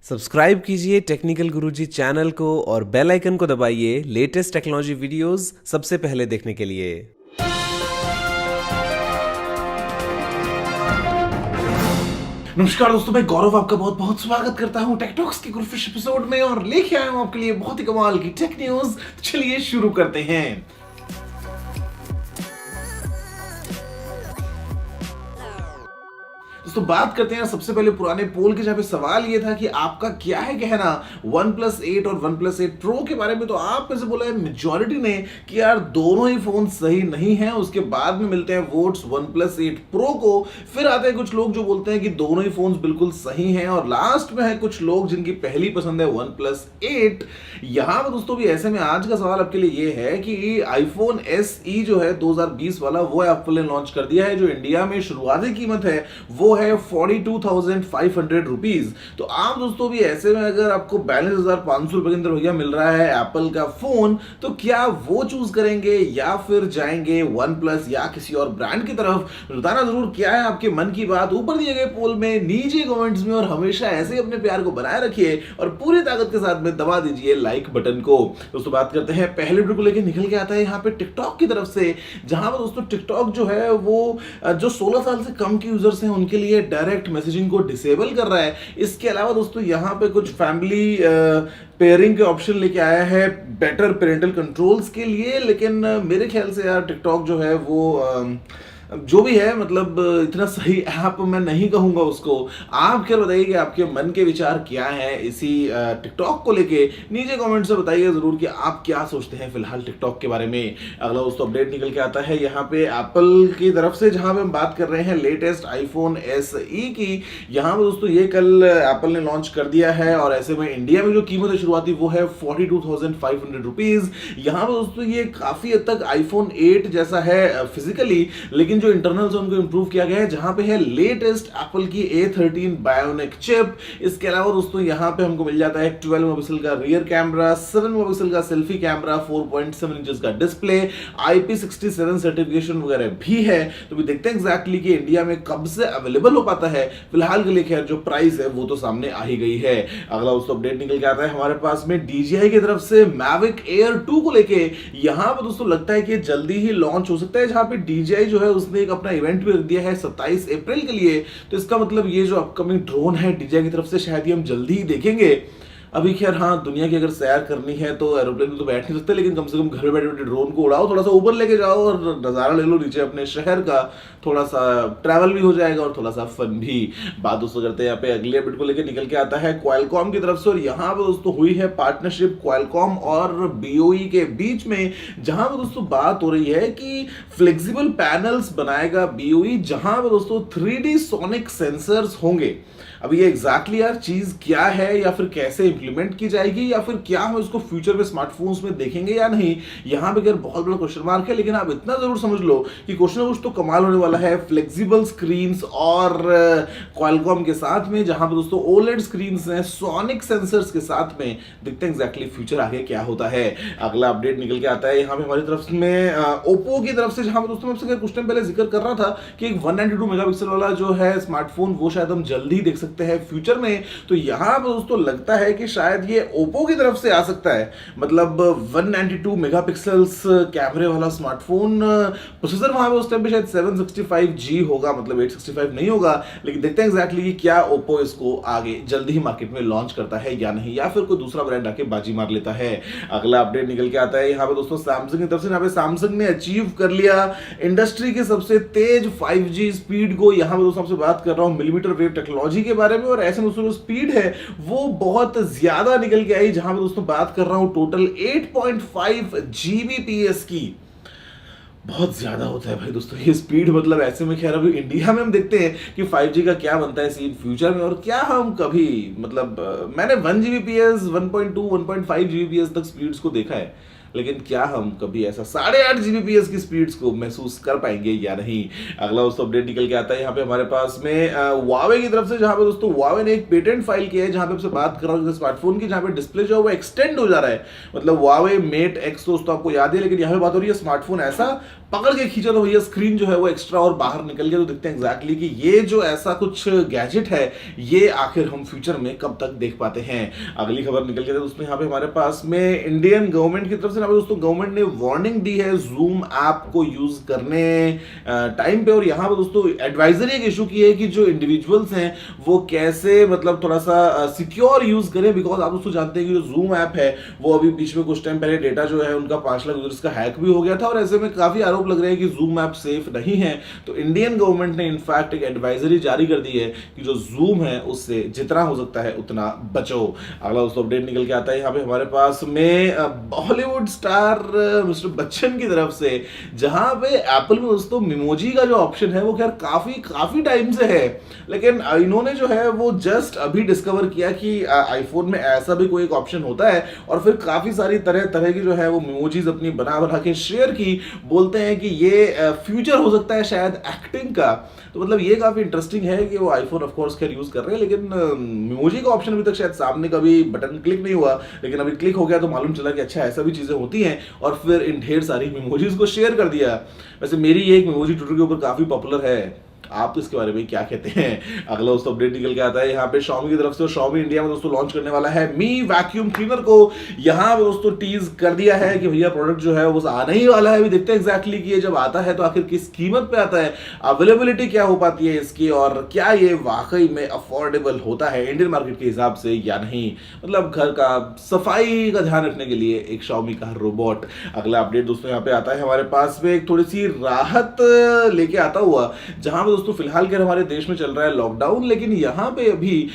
Subscribe कीजिए technical गुरुजी channel को और बेल आइकन को दबाइए लेटेस्ट टेक्नोलॉजी वीडियोस सबसे पहले देखने के लिए। नमस्कार दोस्तों, मैं गौरव आपका बहुत बहुत स्वागत करता हूं टेकटॉक्स के गुरुफिश एपिसोड में और लेके आया हूं आपके लिए बहुत ही कमाल की टेक न्यूज। चलिए शुरू करते हैं। तो बात करते हैं सबसे पहले पुराने पोल के, जहां पे सवाल ये था कि आपका क्या है कहना OnePlus 8 और OnePlus 8 Pro के बारे में। तो आप में से बोला है मेजॉरिटी ने कि यार दोनों ही फोन सही नहीं है। उसके बाद में मिलते हैं वोट्स OnePlus 8 Pro को। फिर आते हैं कुछ लोग जो बोलते हैं कि दोनों ही फोन बिल्कुल सही हैं, और लास्ट में है कुछ लोग जिनकी पहली पसंद है OnePlus 8। यहां पर दोस्तों भी ऐसे में आज का सवाल आपके लिए ये है कि iPhone SE जो है 2020 वाला, वो एप्पल ने लॉन्च कर दिया है। जो इंडिया में शुरुआती कीमत है वो है 42,500 रुपीज। तो आप दोस्तों भी ऐसे में अगर आपको 42,500 रुपए के अंदर भैया मिल रहा है एप्पल का फोन, तो क्या वो चूज करेंगे या फिर जाएंगे OnePlus या किसी और ब्रांड की तरफ? बताना जरूर क्या है आपके मन की बात ऊपर दिए गए पोल में, नीचे कमेंट्स में। और हमेशा ऐसे ही अपने प्यार को बनाए रखिए और पूरी ताकत के साथ में दबा दीजिए लाइक बटन को। दोस्तों बात करते हैं पहले वीडियो को लेकर निकल के आता है यहाँ पे टिकटॉक की तरफ से, जहां पर दोस्तों टिकटॉक जो है वो जो 16 साल से कम के यूजर्स हैं उनके लिए डायरेक्ट मैसेजिंग को डिसेबल कर रहा है। इसके अलावा दोस्तों यहाँ पे कुछ फैमिली पेयरिंग के ऑप्शन लेके आया है बेटर पेरेंटल कंट्रोल्स के लिए। लेकिन मेरे ख्याल से यार टिकटॉक जो है वो जो भी है, मतलब इतना सही ऐप मैं नहीं कहूंगा उसको। आप क्या बताइए कि आपके मन के विचार क्या है इसी टिकटॉक को लेके? नीचे कमेंट से बताइए जरूर कि आप क्या सोचते हैं फिलहाल टिकटॉक के बारे में। अगला दोस्तों अपडेट निकल के आता है यहाँ पे एप्पल की तरफ से, जहां पे हम बात कर रहे हैं लेटेस्ट iPhone SE की। यहाँ पे दोस्तों ये कल एप्पल ने लॉन्च कर दिया है, और ऐसे में इंडिया में जो कीमत है शुरुआती वो है 42,500 रुपीज। यहाँ पे दोस्तों ये काफी हद तक iPhone 8 जैसा है फिजिकली, लेकिन जो इंटरनल से उनको इंप्रूव किया गया है, जहां पे है लेटेस्ट एप्पल की A13 बायोनिक चिप। इसके अलावा दोस्तों यहां पे हमको मिल जाता है 12 मेगापिक्सल का रियर कैमरा, 7 मेगापिक्सल का सेल्फी कैमरा, 4.7 इंचेस का डिस्प्ले, IP67 सर्टिफिकेशन वगैरह भी है। तो भी देखते हैं एग्जैक्टली कि इंडिया में कब से अवेलेबल हो पाता है। फिलहाल के लिए खैर जो प्राइस है वो तो सामने आ ही गई है। अगला दोस्तों अपडेट निकल के आता है हमारे पास में DJI की तरफ से Mavic Air 2 को लेके। यहां पर दोस्तों लगता है कि जल्दी ही लॉन्च हो सकता है, जहां पे DJI जो है उसने एक अपना इवेंट भी रख दिया है 27 अप्रैल के लिए। तो इसका मतलब ये जो अपकमिंग ड्रोन है DJI की तरफ से शायद ही हम जल्दी ही देखेंगे। अभी खैर हाँ, दुनिया की अगर सैर करनी है तो एरोप्लेन में तो बैठ नहीं सकते, लेकिन कम से कम घर में बैठे बैठे ड्रोन को उड़ाओ, थोड़ा सा ऊपर लेके जाओ और नज़ारा ले लो नीचे अपने शहर का। थोड़ा सा ट्रैवल भी हो जाएगा और थोड़ा सा फन भी। बात दोस्तों करते हैं यहाँ पे अगले अपडेट को लेकर निकल के आता है क्वालकॉम की तरफ से, और यहाँ पे दोस्तों हुई है पार्टनरशिप क्वालकॉम और BOE के बीच में, जहां पे दोस्तों बात हो रही है कि फ्लेक्सिबल पैनल्स बनाएगा BOE, जहां पे दोस्तों 3D सोनिक सेंसर्स होंगे। अब ये एग्जैक्टली यार चीज क्या है, या फिर कैसे इंप्लीमेंट की जाएगी, या फिर क्या हम इसको फ्यूचर में स्मार्टफोन्स में देखेंगे या नहीं, यहाँ पे यार बहुत बड़ा क्वेश्चन मार्क है। लेकिन आप इतना जरूर समझ लो कि कुछ ना कुछ तो कमाल होने वाला है फ्लेक्सिबल स्क्रीन्स और क्वालकॉम के साथ में, जहां पे दोस्तों OLED स्क्रीन्स हैं सोनिक सेंसर्स के साथ में। देखते हैं एग्जैक्टली फ्यूचर आगे क्या होता है। अगला अपडेट निकल के आता है यहाँ पे हमारी तरफ में ओप्पो की तरफ से, जहां पे दोस्तों मैं आपसे कुछ टाइम पहले जिक्र कर रहा था कि एक 192 मेगापिक्सल वाला जो है स्मार्टफोन वो शायद हम जल्दी देख सकते हैं फ्यूचर में। तो यहां पर दोस्तों लगता है कि शायद ये ओप्पो की तरफ से आ सकता है, मतलब 192 मेगापिक्सल्स कैमरे वाला स्मार्टफोन। प्रोसेसर वहां पे उस टाइम पे शायद 765G होगा, मतलब 865 नहीं होगा। लेकिन देखते हैं एग्जैक्टली कि क्या ओप्पो इसको आगे जल्दी ही मार्केट में लॉन्च करता है या नहीं, या फिर कोई दूसरा ब्रांड आके बाजी मार लेता है। अगला अपडेट निकल के आता है यहाँ पे दोस्तों सैमसंग की तरफ से। यहाँ पे सैमसंग ने अचीव कर लिया इंडस्ट्री के सबसे तेज 5G स्पीड को। यहाँ पे दोस्तों आपसे बात कर रहा हूँ मिलीमीटर वेव टेक्नोलॉजी के बारे में, और ऐसे में दोस्तों स्पीड है वो बहुत ज्यादा निकल के आई, जहां पे दोस्तों बात कर रहा हूं टोटल 8.5 Gbps की। बहुत ज्यादा होता है भाई दोस्तों ये स्पीड। मतलब ऐसे में खैर अभी इंडिया में हम देखते हैं कि 5G का क्या बनता है सीन फ्यूचर में, और क्या हम कभी, मतलब मैंने 1 Gbps 1.2 1.5 Gbps तक स्पीड्स को देखा है, लेकिन क्या हम कभी ऐसा 8.5 Gbps की स्पीड्स को महसूस कर पाएंगे या नहीं। अगला दोस्तों अपडेट निकल के आता है यहाँ पे हमारे पास में Huawei की तरफ से, जहां पे दोस्तों Huawei ने एक पेटेंट फाइल किया है, जहां पे आपसे बात कर रहा हूँ स्मार्टफोन की, जहां पे डिस्प्ले जो है वो एक्सटेंड हो जा रहा है। मतलब Huawei Mate X दोस्तों आपको याद है, लेकिन यहाँ पे बात हो रही है स्मार्टफोन ऐसा पकड़ के खींचा तो भैया स्क्रीन जो है वो एक्स्ट्रा और बाहर निकल गया। तो देखते हैं एग्जैक्टली कि ये जो ऐसा कुछ गैजेट है ये आखिर हम फ्यूचर में कब तक देख पाते हैं। अगली खबर निकल के दोस्तों यहाँ पे हमारे पास में इंडियन गवर्नमेंट की तरफ से दोस्तों गवर्नमेंट ने वार्निंग दी है जूम ऐप को यूज करने टाइम पे। और यहाँ पे दोस्तों एडवाइजरी एक इशू की है कि जो इंडिविजुअल्स हैं वो कैसे मतलब थोड़ा सा सिक्योर यूज करें, बिकॉज आप दोस्तों जानते हैं कि जो जूम ऐप है वो अभी बीच में कुछ टाइम पहले डेटा जो है उनका 5 लाख यूजर्स का हैक भी हो गया था और ऐसे में काफी आरोप लग रहे हैं कि जूम ऐप सेफ नहीं है। तो इंडियन गवर्नमेंट ने इनफैक्ट एक एडवाइजरी जारी कर दी है कि जो जूम है उससे जितना हो सकता है उतना बचो। अगला दोस्तों अपडेट निकल के आता है यहाँ पे हमारे पास में बॉलीवुड स्टार मिस्टर बच्चन की तरफ से, जहां पे एप्पल में दोस्तों मिमोजी का जो ऑप्शन है वो खैर काफी टाइम से है, लेकिन इन्होंने जो है वो जस्ट अभी डिस्कवर किया कि आईफोन में ऐसा भी कोई एक ऑप्शन होता है और फिर काफी सारी तरह तरह की जो है वो मिमोजीज अपनी बना के शेयर की। बोलते हैं कि ये फ्यूचर हो सकता है शायद एक्टिंग का। तो मतलब ये काफी इंटरेस्टिंग है कि वो आईफोन ऑफ कोर्स खैर यूज कर रहे हैं, लेकिन मिमोजी का ऑप्शन अभी तक शायद सामने कभी बटन क्लिक नहीं हुआ, लेकिन अभी क्लिक हो गया तो मालूम चला कि अच्छा ऐसा भी चीजें होती हैं और फिर इन ढेर सारी मिमोजीज को शेयर कर दिया। वैसे मेरी ये एक मिमोजी ट्विटर के ऊपर काफी पॉपुलर है, आप तो इसके बारे में क्या कहते हैं। अगला दोस्तों अपडेट निकल के आता है यहाँ पे Xiaomi की तरफ से। Xiaomi इंडिया में दोस्तों लॉन्च करने वाला है मी वैक्यूम क्लीनर को। यहाँ पे दोस्तों टीज कर दिया है कि भैया प्रोडक्ट जो है वो आने ही वाला है। अभी देखते हैं एग्जैक्टली कि ये जब आता है तो आखिर किस कीमत पे आता है, अवेलेबिलिटी क्या हो पाती है इसकी और क्या ये वाकई में अफोर्डेबल होता है इंडियन मार्केट के हिसाब से या नहीं। मतलब घर का सफाई का ध्यान रखने के लिए एक Xiaomi का रोबोट। अगला अपडेट दोस्तों यहाँ पे आता है हमारे पास में एक थोड़ी सी राहत लेके आता हुआ, जहां पे दोस्तों फिलहाल के हमारे देश में चल रहा है लॉकडाउन, लेकिन यहाँ पे अभी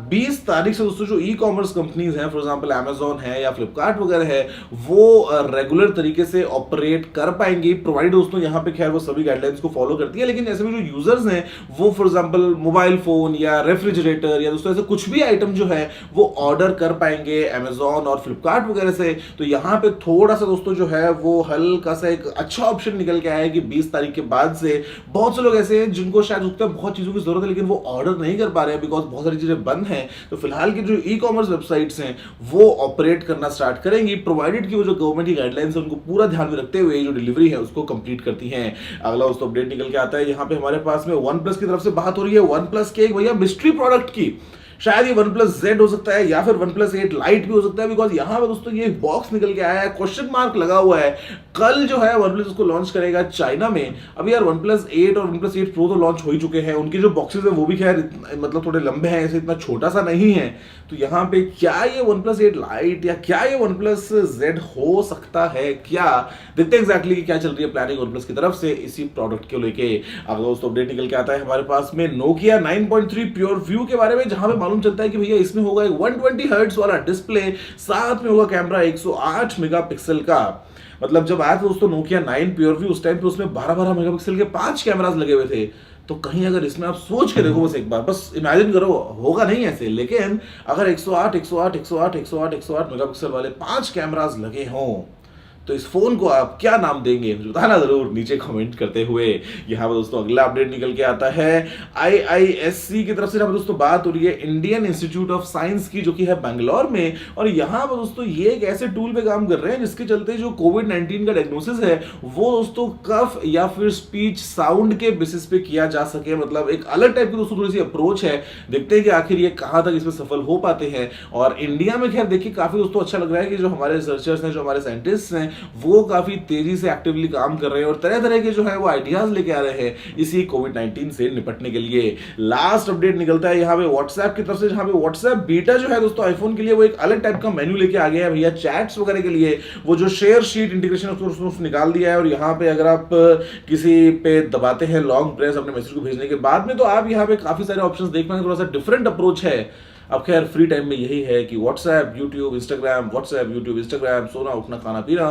20 तारीख से दोस्तों जो ई कॉमर्स कंपनीज हैं, फॉर एग्जांपल अमेजॉन है या फ्लिपकार्ट वगैरह है, वो रेगुलर तरीके से ऑपरेट कर पाएंगे, प्रोवाइड दोस्तों यहाँ पे खैर वो सभी गाइडलाइंस को फॉलो करती है। लेकिन ऐसे में जो यूजर्स हैं वो फॉर एग्जांपल मोबाइल फोन या रेफ्रिजरेटर या दोस्तों ऐसे कुछ भी आइटम जो है वो ऑर्डर कर पाएंगे अमेजॉन और फ्लिपकार्ट वगैरह से। तो यहाँ पे थोड़ा सा दोस्तों जो है वो हल्का सा एक अच्छा ऑप्शन निकल के आया है कि 20 तारीख के बाद से बहुत से लोग ऐसे हैं जिनको शायद उसका बहुत चीजों की जरूरत है लेकिन वो ऑर्डर नहीं कर पा रहे हैं बिकॉज बहुत सारी चीजें बंद हैं। तो फिलहाल की जो ई कॉमर्स वेबसाइट्स हैं वो ऑपरेट करना स्टार्ट करेंगी, प्रोवाइडेड कि वो जो गवर्नमेंट की गाइडलाइंस है उनको पूरा ध्यान में रखते हुए जो डिलीवरी है उसको कंप्लीट करती हैं। अगला दोस्तों अपडेट निकल के आता है यहाँ पे हमारे पास में वन प्लस की तरफ से बात हो रही है वन प्लस के एक भैया मिस्ट्री प्रोडक्ट की। शायद ये OnePlus Z हो सकता है या फिर OnePlus 8 Lite भी हो सकता है, बिकॉज यहाँ पे दोस्तों ये बॉक्स निकल के आया है, क्वेश्चन मार्क लगा हुआ है। कल जो है OnePlus उसको लॉन्च करेगा चाइना में। अभी यार OnePlus 8 और OnePlus 8 Pro तो लॉन्च हो ही चुके हैं, उनके जो बॉक्सेस है वो भी खैर मतलब थोड़े लंबे हैं, ऐसे इतना छोटा सा नहीं है। तो यहाँ पे क्या ये OnePlus 8 Lite या क्या ये OnePlus Z हो सकता है, क्या देखते हैं एग्जैक्टली कि क्या चल रही है प्लानिंग OnePlus की तरफ से इसी प्रोडक्ट को लेके। अगला दोस्तों अपडेट निकल के आता है हमारे पास में Nokia 9.3 प्योर व्यू के बारे में, जहां पे मालूम चलता है कि भैया इसमें होगा एक 120 हर्ट्ज वाला डिस्प्ले, साथ में होगा कैमरा 108 मेगापिक्सल का। मतलब जब आया था दोस्तों Nokia 9 प्योर व्यू उस टाइम पे उसमें 12-12 मेगापिक्सल के 5 कैमरास लगे हुए थे। तो कहीं अगर इसमें आप सोच के देखो बस एक बार, बस इमेजिन करो, होगा नहीं ऐसे, लेकिन अगर 108 मेगापिक्सल वाले 5 कैमरास लगे हों तो इस फोन को आप क्या नाम देंगे मुझे बताना जरूर नीचे कमेंट करते हुए। यहाँ पर दोस्तों अगला अपडेट निकल के आता है IISc की तरफ से। यहाँ पर दोस्तों बात हो रही है इंडियन इंस्टीट्यूट ऑफ साइंस की, जो कि है बैंगलोर में। और यहाँ पर दोस्तों ये एक ऐसे टूल पे काम कर रहे हैं जिसके चलते जो कोविड-19 का डायग्नोसिस है वो दोस्तों कफ या फिर स्पीच साउंड के बेसिस पे किया जा सके। मतलब एक अलग टाइप की दोस्तों थोड़ी सी अप्रोच है, देखते हैं कि आखिर ये कहाँ तक इसमें सफल हो पाते हैं। और इंडिया में खैर देखिए काफी दोस्तों अच्छा लग रहा है कि जो हमारे रिसर्चर्स हैं, जो हमारे साइंटिस्ट हैं, वो काफी तेजी से एक्टिवली काम कर रहे हैं और तरह तरह के जो है वो आइडियाज लेके आ रहे हैं इसी कोविड-19 से निपटने के लिए। लास्ट अपडेट निकलता है यहाँ पे व्हाट्सएप की तरफ से, जहाँ पे व्हाट्सएप बीटा जो है दोस्तों आईफोन के लिए वो एक अलग टाइप का मेन्यू लेके आ गया है भैया। चैट्स वगैरह के लिए वो जो शेयर शीट इंटीग्रेशन उसको निकाल दिया है और यहाँ पे अगर आप किसी पे दबाते हैं लॉन्ग प्रेस अपने मैसेज को भेजने के बाद में, तो आप यहाँ पे काफी सारे ऑप्शंस देख पाएंगे। थोड़ा सा डिफरेंट अप्रोच है। अब खैर फ्री टाइम में यही है कि WhatsApp YouTube Instagram, WhatsApp YouTube Instagram, सोना उठना खाना पीना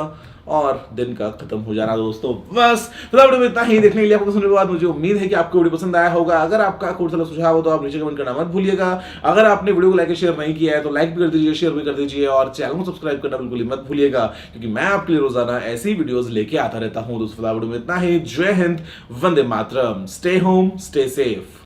और दिन का खत्म हो जाना दोस्तों। बस वीडियो में इतना ही। देखने के लिए आपको सुनने के बाद मुझे उम्मीद है कि आपको वीडियो पसंद आया होगा। अगर आपका कोई सा सुझाव हो तो आप नीचे कमेंट करना मत भूलिएगा। अगर आपने वीडियो को लाइक शेयर नहीं किया है तो लाइक भी कर दीजिए, शेयर भी कर दीजिए और चैनल को सब्सक्राइब करना बिल्कुल मत भूलिएगा, क्योंकि मैं आपके लिए रोजाना ऐसी वीडियोस लेके आता रहता हूँ। दोस्तों वीडियो में इतना ही। जय Hind, Vande Mataram, stay home, stay safe.